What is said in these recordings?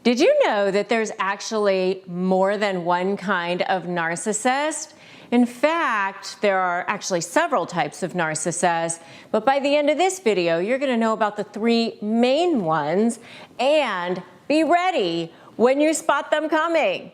Did you know that there's actually more than one kind of narcissist? In fact, there are actually several types of narcissists, but by the end of this video, you're going to know about the three main ones and be ready when you spot them coming.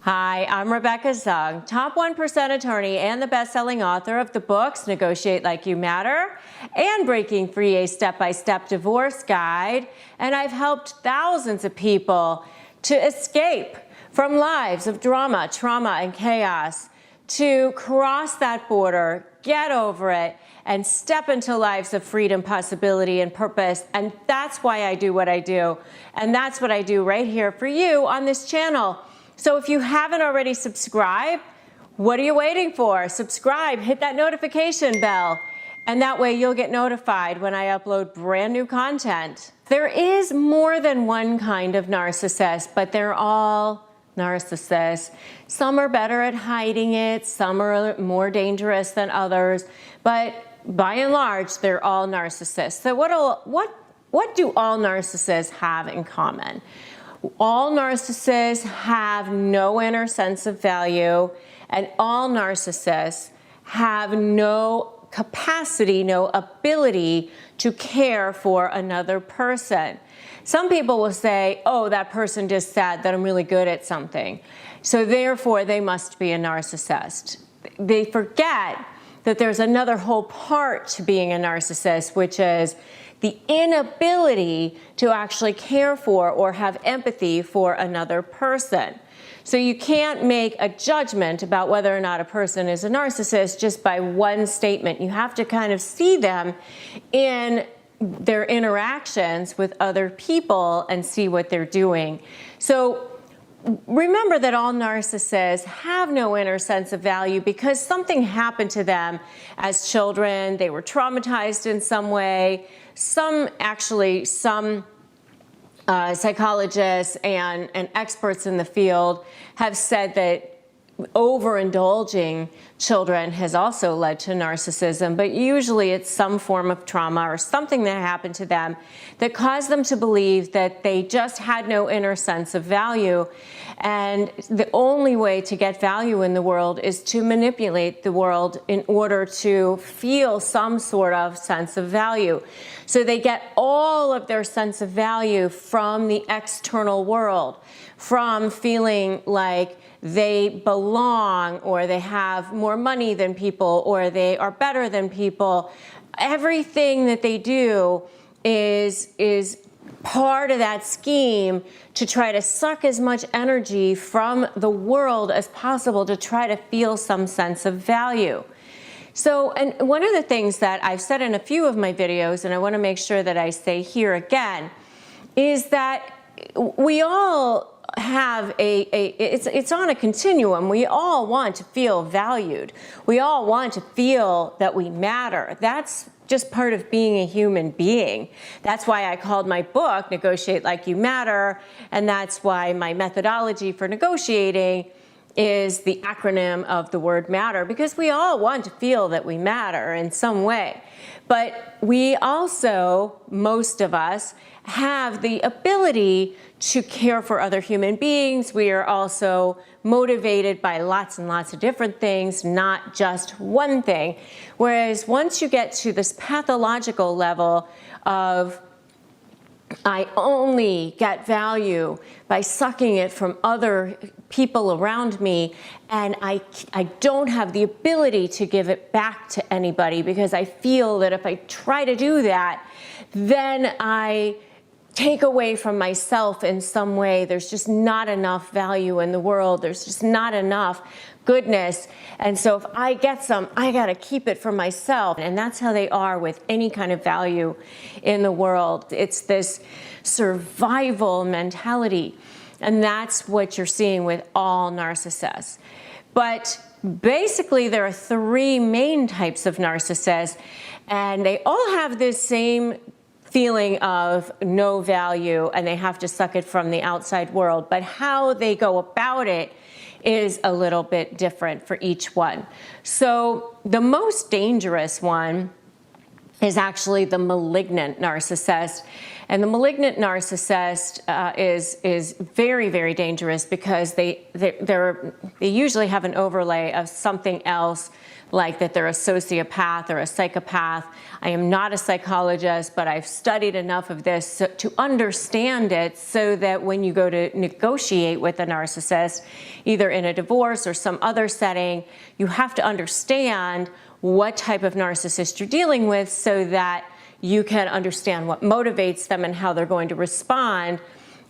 Hi, I'm Rebecca Zung, top 1% attorney and the best-selling author of the books Negotiate Like You Matter and Breaking Free, a step-by-step divorce guide. And I've helped thousands of people to escape from lives of drama, trauma, and chaos, to cross that border, get over it, and step into lives of freedom, possibility, and purpose. And that's why I do what I do. And that's what I do right here for you on this channel. So if you haven't already subscribed, what are you waiting for? Subscribe, hit that notification bell, and that way you'll get notified when I upload brand new content. There is more than one kind of narcissist, but they're all narcissists. Some are better at hiding it, some are more dangerous than others, but by and large, they're all narcissists. So what do all narcissists have in common? All narcissists have no inner sense of value, and all narcissists have no capacity, no ability to care for another person. Some people will say, oh, that person just said that I'm really good at something, so therefore they must be a narcissist. They forget that there's another whole part to being a narcissist, which is the inability to actually care for or have empathy for another person. So you can't make a judgment about whether or not a person is a narcissist just by one statement. You have to kind of see them in their interactions with other people and see what they're doing. So remember that all narcissists have no inner sense of value because something happened to them as children. They were traumatized in some way. Some psychologists and experts in the field have said that overindulging children has also led to narcissism, but usually it's some form of trauma or something that happened to them that caused them to believe that they just had no inner sense of value. And the only way to get value in the world is to manipulate the world in order to feel some sort of sense of value. So they get all of their sense of value from the external world, from feeling like they belong, or they have more money than people, or they are better than people. Everything that they do is part of that scheme to try to suck as much energy from the world as possible to try to feel some sense of value. So, and one of the things that I've said in a few of my videos, and I want to make sure that I say here again, is that we all have it's on a continuum. We all want to feel valued. We all want to feel that we matter. That's just part of being a human being. That's why I called my book Negotiate Like You Matter, and that's why my methodology for negotiating is the acronym of the word matter, because we all want to feel that we matter in some way. But we also, most of us, have the ability to care for other human beings. We are also motivated by lots and lots of different things, not just one thing. Whereas once you get to this pathological level of I only get value by sucking it from other people around me, and I don't have the ability to give it back to anybody because I feel that if I try to do that, then I take away from myself in some way. There's just not enough value in the world. There's just not enough goodness. And so if I get some, I got to keep it for myself. And that's how they are with any kind of value in the world. It's this survival mentality. And that's what you're seeing with all narcissists. But basically, there are three main types of narcissists, and they all have this same feeling of no value, and they have to suck it from the outside world. But how they go about it is a little bit different for each one. So the most dangerous one is actually the malignant narcissist. And the malignant narcissist is very, very dangerous because they usually have an overlay of something else, like that they're a sociopath or a psychopath. I am not a psychologist, but I've studied enough of this to understand it, so that when you go to negotiate with a narcissist, either in a divorce or some other setting, you have to understand what type of narcissist you're dealing with, so that you can understand what motivates them and how they're going to respond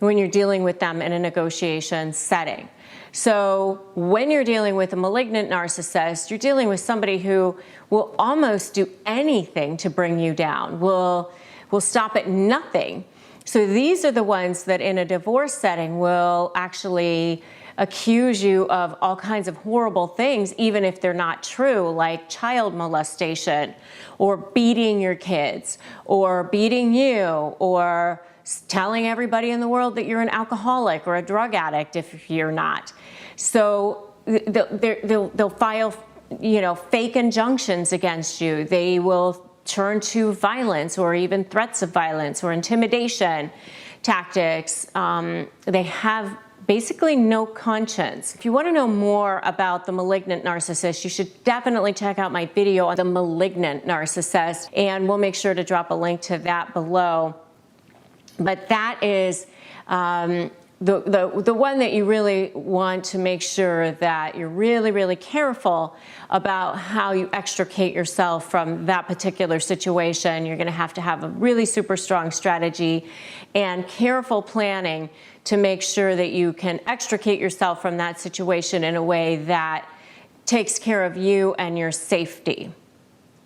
when you're dealing with them in a negotiation setting. So when you're dealing with a malignant narcissist, you're dealing with somebody who will almost do anything to bring you down, will stop at nothing. So these are the ones that in a divorce setting will actually accuse you of all kinds of horrible things, even if they're not true, like child molestation, or beating your kids, or beating you, or telling everybody in the world that you're an alcoholic or a drug addict if you're not. So they'll file, fake injunctions against you. They will turn to violence, or even threats of violence, or intimidation tactics. They have basically no conscience. If you want to know more about the malignant narcissist, you should definitely check out my video on the malignant narcissist, and we'll make sure to drop a link to that below. But that is the one that you really want to make sure that you're really, really careful about how you extricate yourself from that particular situation. You're going to have a really super strong strategy and careful planning to make sure that you can extricate yourself from that situation in a way that takes care of you and your safety.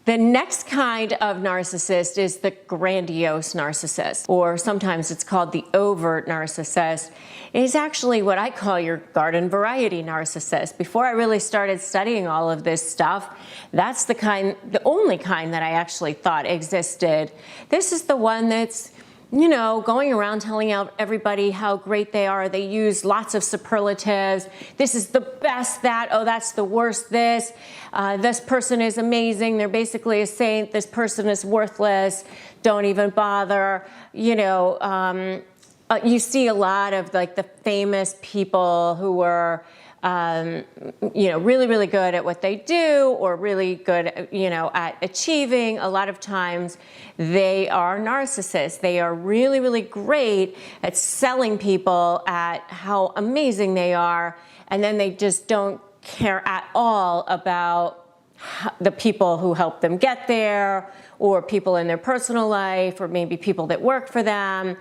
The next kind of narcissist is the grandiose narcissist, or sometimes it's called the overt narcissist. It is actually what I call your garden variety narcissist. Before I really started studying all of this stuff, that's the only kind that I actually thought existed. This is the one that's going around telling everybody how great they are. They use lots of superlatives. This is the best that, oh, that's the worst this. This person is amazing. They're basically a saint. This person is worthless. Don't even bother. You see a lot of like the famous people who were really, really good at what they do, or really good, at achieving. A lot of times they are narcissists. They are really, really great at selling people at how amazing they are, and then they just don't care at all about the people who help them get there, or people in their personal life, or maybe people that work for them.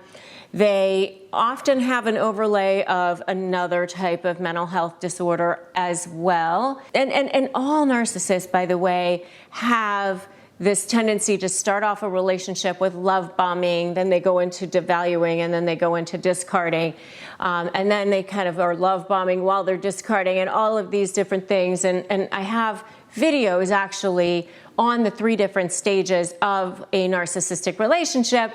They often have an overlay of another type of mental health disorder as well. And all narcissists, by the way, have this tendency to start off a relationship with love bombing, then they go into devaluing, and then they go into discarding. And then they kind of are love bombing while they're discarding, and all of these different things. And I have videos actually on the 3 different stages of a narcissistic relationship.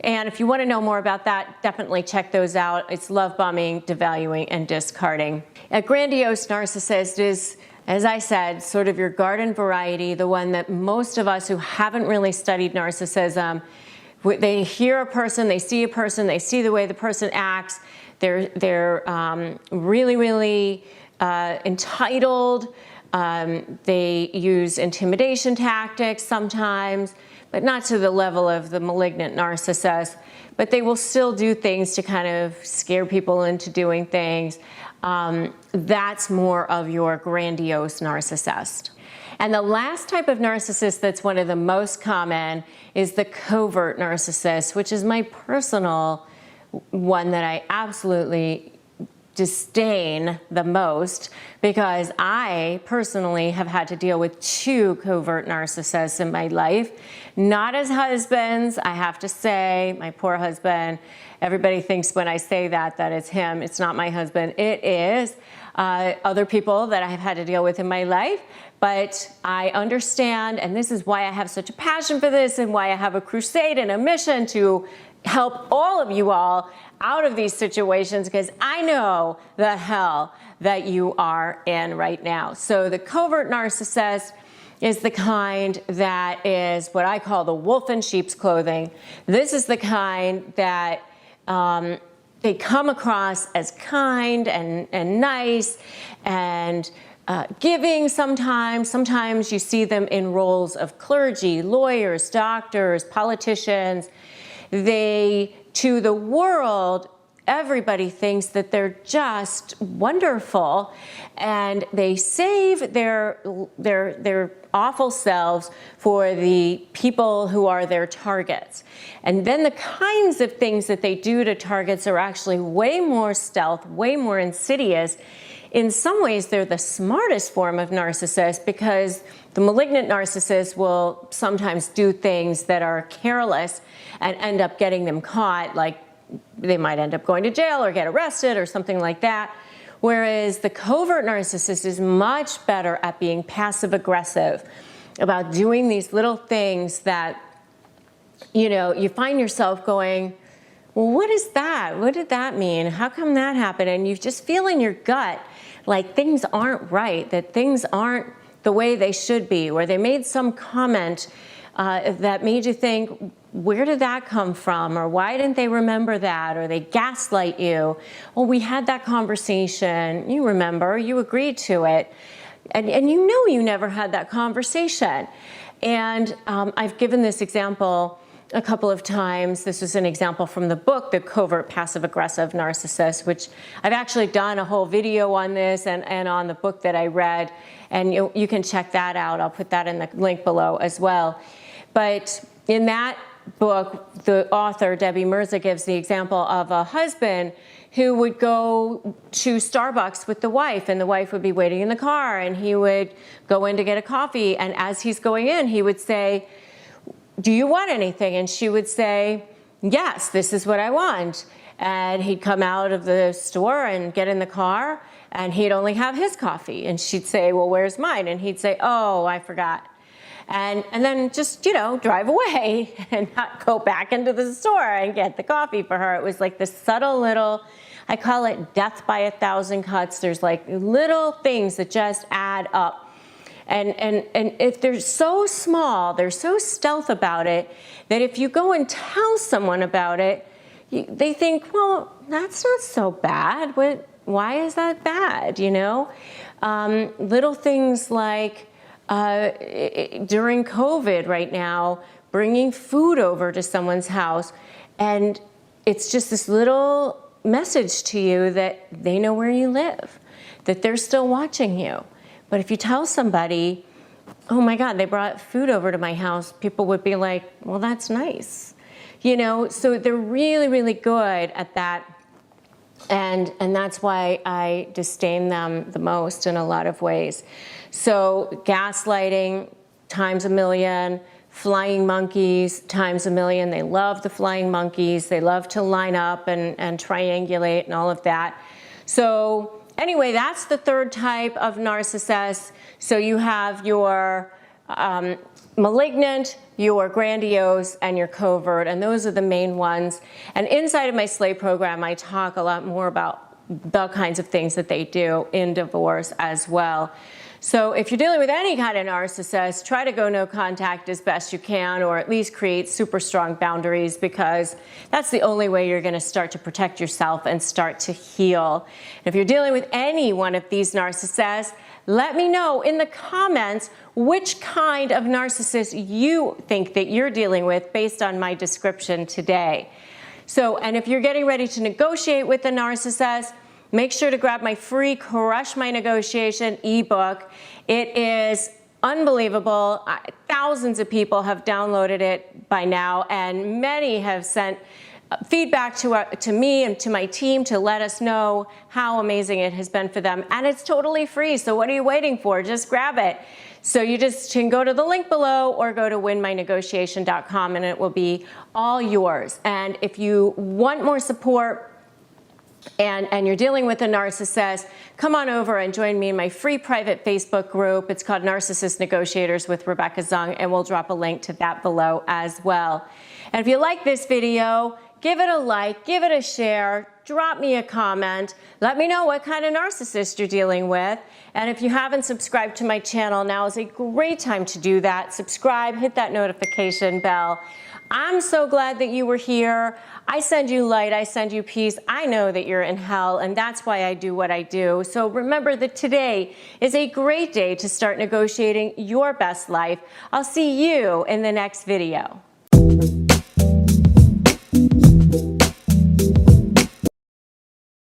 And if you want to know more about that, definitely check those out. It's love bombing, devaluing, and discarding. A grandiose narcissist is, as I said, sort of your garden variety, the one that most of us who haven't really studied narcissism, they hear a person, they see a person, they see the way the person acts, they're really, really entitled. They use intimidation tactics sometimes, but not to the level of the malignant narcissist. But they will still do things to kind of scare people into doing things. That's more of your grandiose narcissist. And the last type of narcissist that's one of the most common is the covert narcissist, which is my personal one that I absolutely disdain the most, because I personally have had to deal with 2 covert narcissists in my life. Not as husbands, I have to say, my poor husband. Everybody thinks when I say that it's him. It's not my husband. It is other people that I have had to deal with in my life. But I understand, and this is why I have such a passion for this, and why I have a crusade and a mission to help all of you all out of these situations, because I know the hell that you are in right now. So the covert narcissist is the kind that is what I call the wolf in sheep's clothing. This is the kind that they come across as kind and nice and giving sometimes. Sometimes you see them in roles of clergy, lawyers, doctors, politicians. They, to the world, everybody thinks that they're just wonderful, and they save their awful selves for the people who are their targets. And then the kinds of things that they do to targets are actually way more stealth, way more insidious. In some ways, they're the smartest form of narcissist, because the malignant narcissist will sometimes do things that are careless and end up getting them caught, like they might end up going to jail or get arrested or something like that. Whereas the covert narcissist is much better at being passive aggressive, about doing these little things that, you know, you find yourself going, well, what is that? What did that mean? How come that happened? And you just feel in your gut like things aren't right, that things aren't the way they should be, or they made some comment that made you think, where did that come from? Or why didn't they remember that? Or they gaslight you. Well, we had that conversation. You remember, you agreed to it. And you know you never had that conversation. And I've given this example a couple of times. This is an example from the book, The Covert Passive-Aggressive Narcissist, which I've actually done a whole video on this and on the book that I read. And you can check that out. I'll put that in the link below as well. But in that book, the author, Debbie Mirza, gives the example of a husband who would go to Starbucks with the wife, and the wife would be waiting in the car, and he would go in to get a coffee. And as he's going in, he would say, do you want anything? And she would say, yes, this is what I want. And he'd come out of the store and get in the car, and he'd only have his coffee. And she'd say, well, where's mine? And he'd say, oh, I forgot. And then just, you know, drive away and not go back into the store and get the coffee for her. It was like this subtle little, I call it death by 1,000 cuts. There's like little things that just add up. And if they're so small, they're so stealth about it, that if you go and tell someone about it, they think, well, that's not so bad. Why is that bad, you know? Little things like, during COVID right now, bringing food over to someone's house, and it's just this little message to you that they know where you live, that they're still watching you. But if you tell somebody, oh my God, they brought food over to my house, people would be like, well, that's nice. You know, so they're really, really good at that. And that's why I disdain them the most in a lot of ways. So gaslighting times a million, flying monkeys times a million. They love the flying monkeys. They love to line up and triangulate and all of that. So anyway, that's the third type of narcissist. So you have your malignant, your grandiose, and your covert, and those are the main ones. And inside of my Slay program, I talk a lot more about the kinds of things that they do in divorce as well. So if you're dealing with any kind of narcissist, try to go no contact as best you can, or at least create super strong boundaries, because that's the only way you're going to start to protect yourself and start to heal. And if you're dealing with any one of these narcissists, let me know in the comments which kind of narcissist you think that you're dealing with based on my description today. So, and if you're getting ready to negotiate with a narcissist, make sure to grab my free Crush My Negotiation ebook. It is unbelievable. Thousands of people have downloaded it by now, and many have sent feedback to me and to my team to let us know how amazing it has been for them. And it's totally free, so what are you waiting for? Just grab it. So you just can go to the link below or go to winmynegotiation.com, and it will be all yours. And if you want more support, and you're dealing with a narcissist, come on over and join me in my free private Facebook group. It's called Narcissist Negotiators with Rebecca Zung, and we'll drop a link to that below as well. And if you like this video, give it a like, give it a share, drop me a comment. Let me know what kind of narcissist you're dealing with. And if you haven't subscribed to my channel, now is a great time to do that. Subscribe, hit that notification bell. I'm so glad that you were here. I send you light, I send you peace. I know that you're in hell, and that's why I do what I do. So remember that today is a great day to start negotiating your best life. I'll see you in the next video.